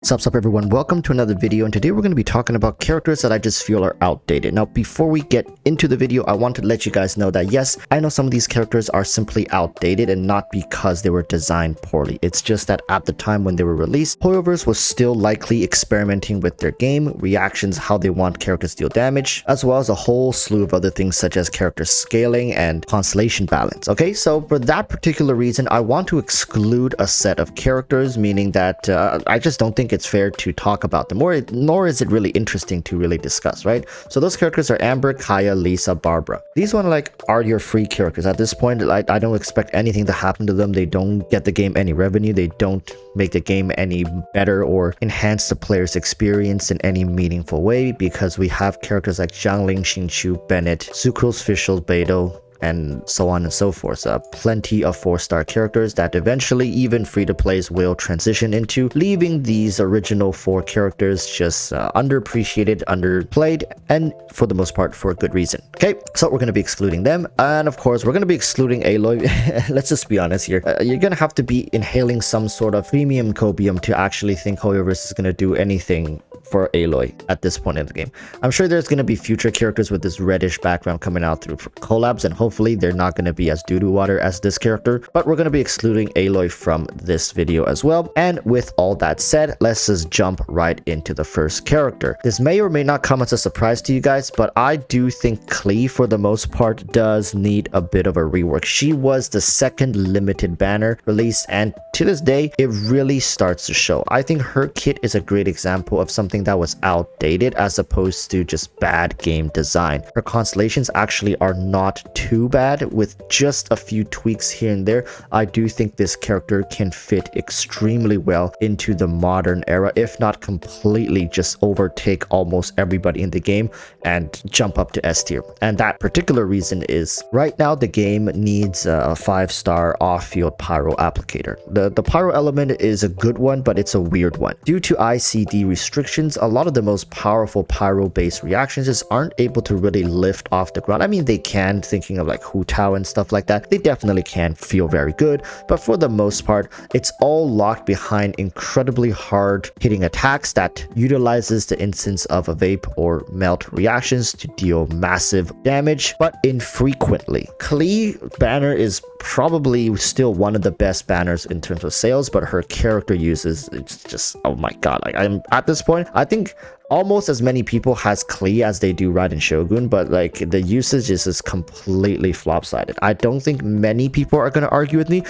Sup everyone, welcome to another video, and today we're going to be talking about characters that I just feel are outdated. Now before we get into the video, I want to let you guys know that yes, I know some of these characters are simply outdated and not because they were designed poorly. It's just that at the time when they were released, Hoyoverse was still likely experimenting with their game, reactions, how they want characters to deal damage, as well as a whole slew of other things such as character scaling and constellation balance. Okay, so for that particular reason, I want to exclude a set of characters, meaning that I just don't think it's fair to talk about them, nor is it really interesting to really discuss, right? So those characters are Amber, Kaya, Lisa, Barbara. These one are your free characters. At this point, I don't expect anything to happen to them. They don't get the game any revenue. They don't make the game any better or enhance the player's experience in any meaningful way, because we have characters like Xiangling, Xinchu, Bennett, Sucrose, Fischl, Beidou, and so on and so forth. Plenty of 4-star characters that eventually even free-to-plays will transition into, leaving these original 4 characters just underappreciated, underplayed, and for the most part for a good reason. Okay, so we're going to be excluding them, and of course we're going to be excluding Aloy. Let's just be honest here. You're going to have to be inhaling some sort of premium copium to actually think Hoyoverse is going to do anything for Aloy at this point in the game. I'm sure there's going to be future characters with this reddish background coming out through collabs, and hopefully they're not going to be as doo-doo water as this character, but we're going to be excluding Aloy from this video as well. And with all that said, let's just jump right into the first character. This may or may not come as a surprise to you guys, but I do think Klee for the most part does need a bit of a rework. She was the second limited banner release, and to this day it really starts to show. I think her kit is a great example of something that was outdated as opposed to just bad game design. Her constellations actually are not too bad. With just a few tweaks here and there, I do think this character can fit extremely well into the modern era, if not completely just overtake almost everybody in the game and jump up to S tier. And that particular reason is right now the game needs a 5-star off-field pyro applicator. The pyro element is a good one, but it's a weird one. Due to ICD restrictions, a lot of the most powerful pyro based reactions just aren't able to really lift off the ground. I mean, they can, thinking of like Hu Tao and stuff like that, they definitely can feel very good, but for the most part it's all locked behind incredibly hard hitting attacks that utilizes the instance of a vape or melt reactions to deal massive damage, but infrequently. Klee banner is probably still one of the best banners in terms of sales, but her character uses, it's just, oh my god, like I'm at this point, I think almost as many people has Klee as they do Raiden Shogun, but like the usage is just completely flopsided. I don't think many people are going to argue with me.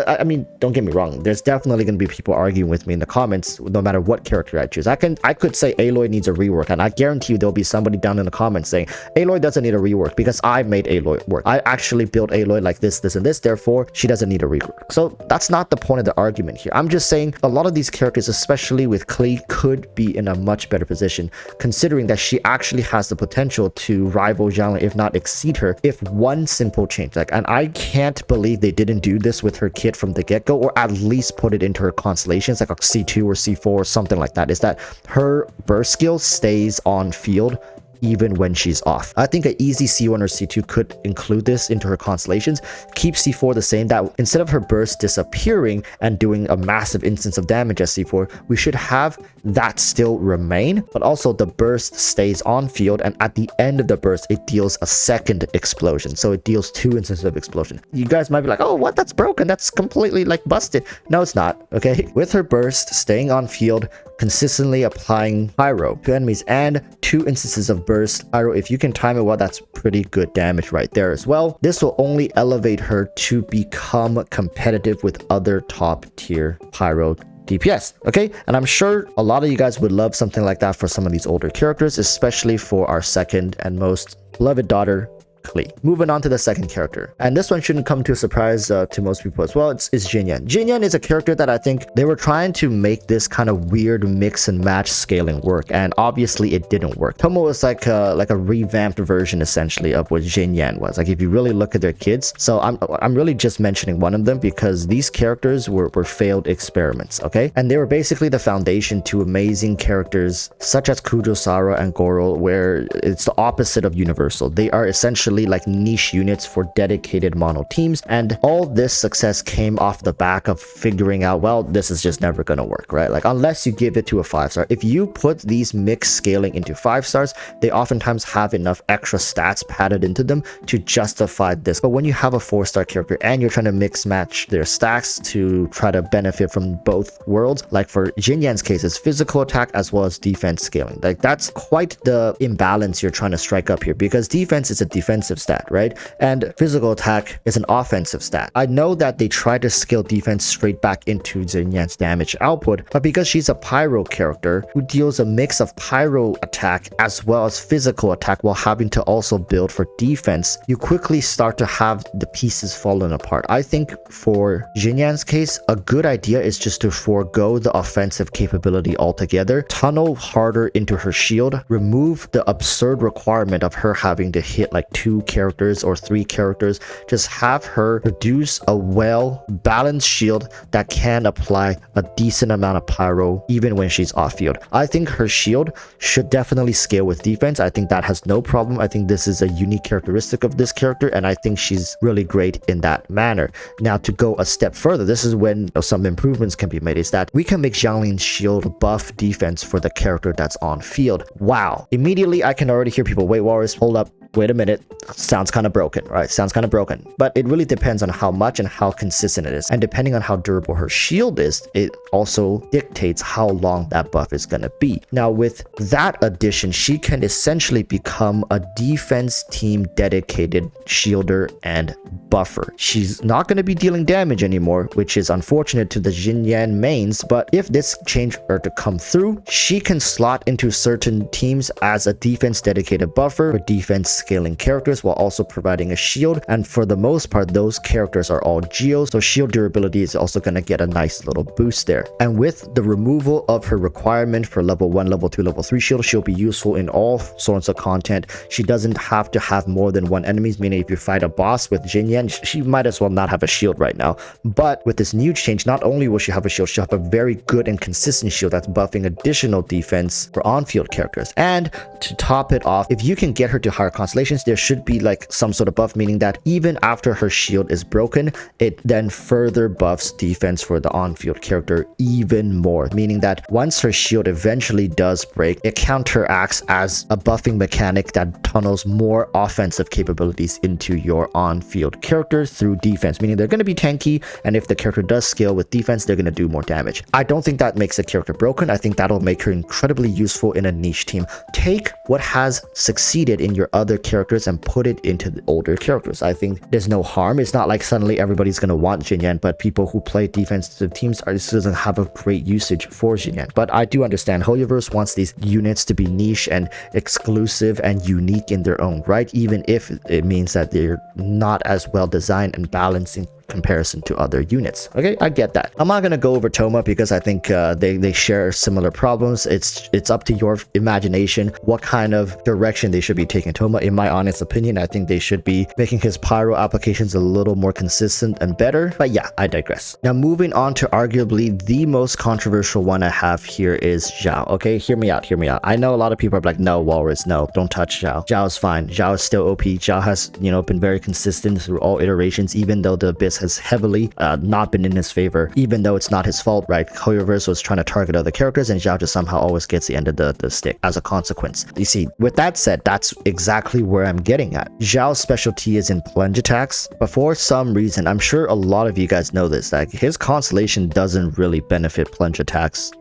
I mean, don't get me wrong, there's definitely going to be people arguing with me in the comments no matter what character I choose. I could say Aloy needs a rework, and I guarantee you there'll be somebody down in the comments saying Aloy doesn't need a rework because I made Aloy work. I actually built Aloy like this, and this, therefore she doesn't need a rework. So that's not the point of the argument here. I'm just saying a lot of these characters, especially with Klee, could be in a much better position, considering that she actually has the potential to rival Xiangling, if not exceed her, if one simple change. And I can't believe they didn't do this with her kit from the get-go, or at least put it into her constellations like a C2 or C4 or something like that, is that her burst skill stays on field even when she's off. I think an easy C1 or C2 could include this into her constellations. Keep C4 the same, that instead of her burst disappearing and doing a massive instance of damage as C4, we should have that still remain, but also the burst stays on field, and at the end of the burst it deals a second explosion, so it deals 2 instances of explosion. You guys might be like, oh, what, that's broken, that's completely like busted. No, it's not. Okay, with her burst staying on field, consistently applying pyro to enemies, and 2 instances of burst pyro, if you can time it well, that's pretty good damage right there as well. This will only elevate her to become competitive with other top tier pyro DPS. Okay, and I'm sure a lot of you guys would love something like that for some of these older characters, especially for our second and most beloved daughter, Klee. Moving on to the second character, and this one shouldn't come to a surprise to most people as well. It's Xinyan. Xinyan is a character that I think they were trying to make this kind of weird mix and match scaling work, and obviously it didn't work. Tomo was like a revamped version essentially of what Xinyan was. Like if you really look at their kids, so I'm really just mentioning one of them because these characters were failed experiments, okay, and they were basically the foundation to amazing characters such as Kujosara and Goro, where it's the opposite of universal. They are essentially essentially like niche units for dedicated mono teams. And all this success came off the back of figuring out, well, this is just never going to work, right? Like unless you give it to a 5-star. If you put these mixed scaling into 5 stars, they oftentimes have enough extra stats padded into them to justify this. But when you have a 4-star character and you're trying to mix match their stacks to try to benefit from both worlds, like for Xinyan's case, it's physical attack as well as defense scaling. Like that's quite the imbalance you're trying to strike up here, because defense is a defensive stat, right? And physical attack is an offensive stat. I know that they try to scale defense straight back into Xinyan's damage output, but because she's a pyro character who deals a mix of pyro attack as well as physical attack while having to also build for defense, you quickly start to have the pieces falling apart. I think for Xinyan's case, a good idea is just to forego the offensive capability altogether, tunnel harder into her shield, remove the absurd requirement of her having to hit like 2 characters or 3 characters, just have her produce a well-balanced shield that can apply a decent amount of pyro even when she's off field. I think her shield should definitely scale with defense. I think that has no problem. I think this is a unique characteristic of this character, and I think she's really great in that manner. Now, to go a step further, this is when some improvements can be made, is that we can make Xiangling's shield buff defense for the character that's on field. Wow. Immediately, I can already hear people, wait, Walrus, hold up. Wait a minute, sounds kind of broken, right? Sounds kind of broken. But it really depends on how much and how consistent it is. And depending on how durable her shield is, it also dictates how long that buff is going to be. Now, with that addition, she can essentially become a defense team dedicated shielder and buffer. She's not going to be dealing damage anymore, which is unfortunate to the Xinyan mains. But if this change were to come through, she can slot into certain teams as a defense dedicated buffer for defense scaling characters while also providing a shield. And for the most part, those characters are all geos, so shield durability is also going to get a nice little boost there. And with the removal of her requirement for level 1, level 2, level 3 shield, she'll be useful in all sorts of content. She doesn't have to have more than 1 enemies, meaning if you fight a boss with Xinyan, she might as well not have a shield right now. But with this new change, not only will she have a shield, she'll have a very good and consistent shield that's buffing additional defense for on-field characters. And to top it off, if you can get her to higher constellations, there should be like some sort of buff, meaning that even after her shield is broken, it then further buffs defense for the on-field character even more, meaning that once her shield eventually does break, it counteracts as a buffing mechanic that tunnels more offensive capabilities into your on-field character through defense, meaning they're going to be tanky, and if the character does scale with defense, they're going to do more damage. I don't think that makes the character broken. I think that'll make her incredibly useful in a niche team. Take what has succeeded in your other characters and put it into the older characters. I think there's no harm. It's not like suddenly everybody's going to want Xinyan, but people who play defensive teams doesn't have a great usage for Xinyan. But I do understand Hoyoverse wants these units to be niche and exclusive and unique in their own right, even if it means that they're not as well designed and balanced in comparison to other units. Okay, I get that. I'm not gonna go over Toma because I think they share similar problems. It's up to your imagination what kind of direction they should be taking Toma. In my honest opinion, I think they should be making his pyro applications a little more consistent and better. But yeah, I digress. Now moving on to arguably the most controversial one I have here is Xiao. Okay, hear me out. I know a lot of people are like, no, Walrus, no, don't touch Xiao. Xiao is fine. Xiao is still OP. Xiao has, been very consistent through all iterations, even though the abyss has heavily not been in his favor, even though it's not his fault, right? Hoyoverse was trying to target other characters and Xiao just somehow always gets the end of the stick as a consequence. You see, with that said, that's exactly where I'm getting at. Xiao's specialty is in plunge attacks, but for some reason, I'm sure a lot of you guys know this, like his constellation doesn't really benefit plunge attacks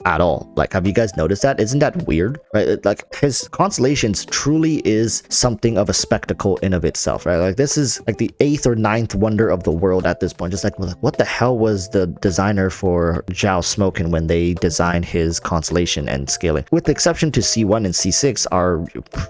at all. Like, have you guys noticed that? Isn't that weird, right? Like, his constellations truly is something of a spectacle in of itself, right? Like, this is like the 8th or 9th wonder of the world at this point. Just like what the hell was the designer for Xiao smoking when they designed his constellation and scaling? With the exception to C1 and C6 are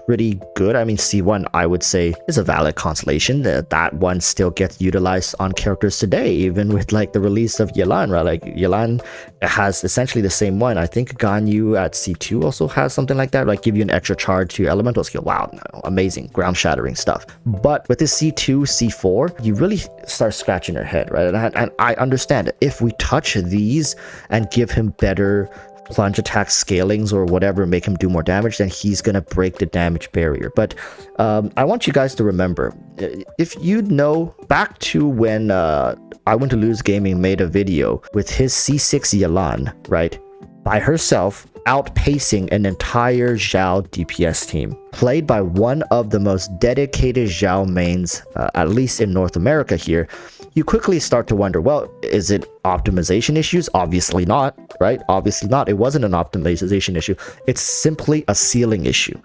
pretty good. I mean, C1 I would say is a valid constellation. That one still gets utilized on characters today, even with like the release of Yelan, right? Like Yelan has essentially the same one. I think Ganyu at C2 also has something like that, like give you an extra charge to your elemental skill. Wow, amazing, ground shattering stuff. But with this C2, C4, you really start scratching your head, right? And I understand if we touch these and give him better plunge attack scalings or whatever make him do more damage, then he's gonna break the damage barrier. But I want you guys to remember, if you know, back to when I Went to Lose Gaming made a video with his C6 Yelan, right, by herself, outpacing an entire Xiao DPS team, played by one of the most dedicated Xiao mains, at least in North America here, you quickly start to wonder, well, is it optimization issues? Obviously not, right? Obviously not. It wasn't an optimization issue. It's simply a ceiling issue.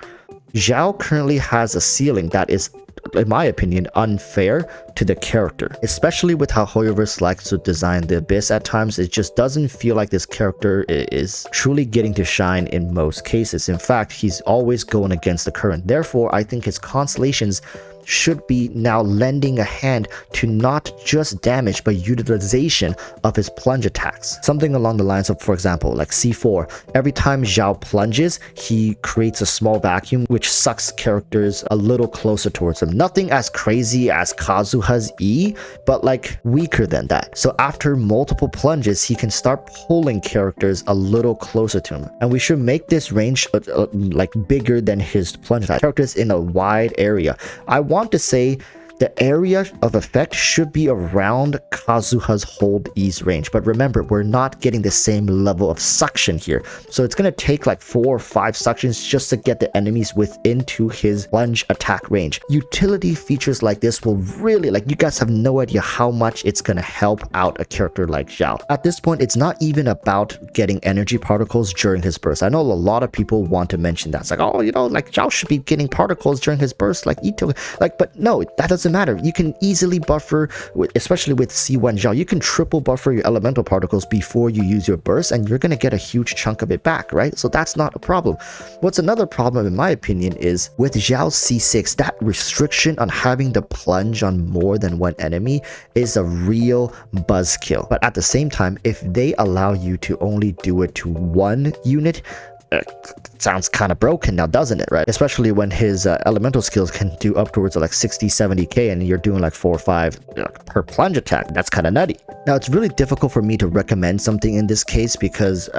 Xiao currently has a ceiling that is, in my opinion, unfair to the character, especially with how Hoyoverse likes to design the Abyss at times. It just doesn't feel like this character is truly getting to shine in most cases. In fact, he's always going against the current. Therefore, I think his constellations should be now lending a hand to not just damage but utilization of his plunge attacks. Something along the lines of, for example, like C4. Every time Xiao plunges, he creates a small vacuum which sucks characters a little closer towards him. Nothing as crazy as Kazuha's E, but like weaker than that. So after multiple plunges, he can start pulling characters a little closer to him. And we should make this range like bigger than his plunge attack. Characters in a wide area. I want to say the area of effect should be around Kazuha's hold E's range, but remember, we're not getting the same level of suction here, so it's going to take like 4 or 5 suctions just to get the enemies within to his plunge attack range. Utility features like this will really, like, you guys have no idea how much it's going to help out a character like Xiao. At this point, it's not even about getting energy particles during his burst. I know a lot of people want to mention that. It's like, oh, you know, like Xiao should be getting particles during his burst like Ito, like, but no, that doesn't matter. You can easily buffer, especially with C1 Xiao, you can triple buffer your elemental particles before you use your burst, and you're going to get a huge chunk of it back, right? So that's not a problem. What's another problem, in my opinion, is with Xiao's C6, that restriction on having the plunge on more than one enemy is a real buzzkill. But at the same time, if they allow you to only do it to one unit, sounds kind of broken now, doesn't it, right? Especially when his elemental skills can do up towards like 60-70k and you're doing like 4 or 5 per plunge attack. That's kind of nutty. Now, it's really difficult for me to recommend something in this case because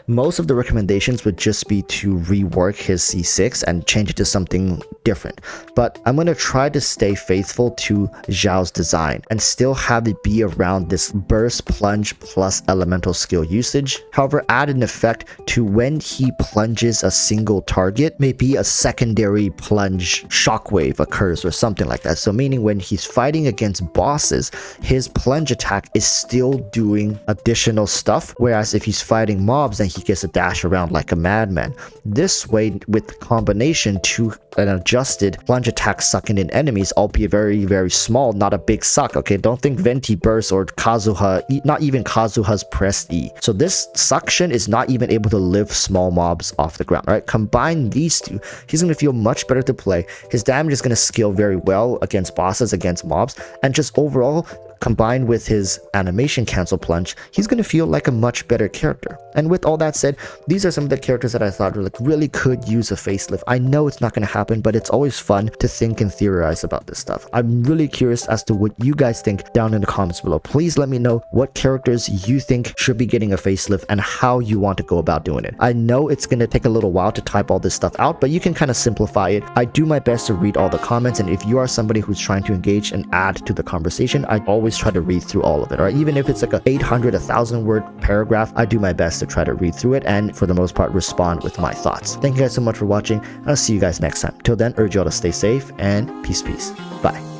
most of the recommendations would just be to rework his C6 and change it to something different. But I'm going to try to stay faithful to Xiao's design and still have it be around this burst, plunge plus elemental skill usage. However, add an effect to when he plunges a single target, maybe a secondary plunge shockwave occurs or something like that. So meaning when he's fighting against bosses, his plunge attack is still doing additional stuff, whereas if he's fighting mobs, then he gets to dash around like a madman. This way, with combination to an adjusted plunge attack sucking in enemies, albeit very, very small, not a big suck, okay? Don't think Venti Burst or Kazuha, not even Kazuha's pressed E. So this suction is not even able to lift small mobs off the ground, right? Combine these two, he's going to feel much better to play. His damage is going to scale very well against bosses, against mobs, and just overall, combined with his animation cancel plunge, he's going to feel like a much better character. And with all that said, these are some of the characters that I thought really could use a facelift. I know it's not going to happen, but it's always fun to think and theorize about this stuff. I'm really curious as to what you guys think down in the comments below. Please let me know what characters you think should be getting a facelift and how you want to go about doing it. I know it's going to take a little while to type all this stuff out, but you can kind of simplify it. I do my best to read all the comments, and if you are somebody who's trying to engage and add to the conversation, I always try to read through all of it, or even if it's like a 800, 1,000 word paragraph, I do my best to try to read through it and for the most part respond with my thoughts. Thank you guys so much for watching, and I'll see you guys next time. Till then, urge you all to stay safe and peace. Bye.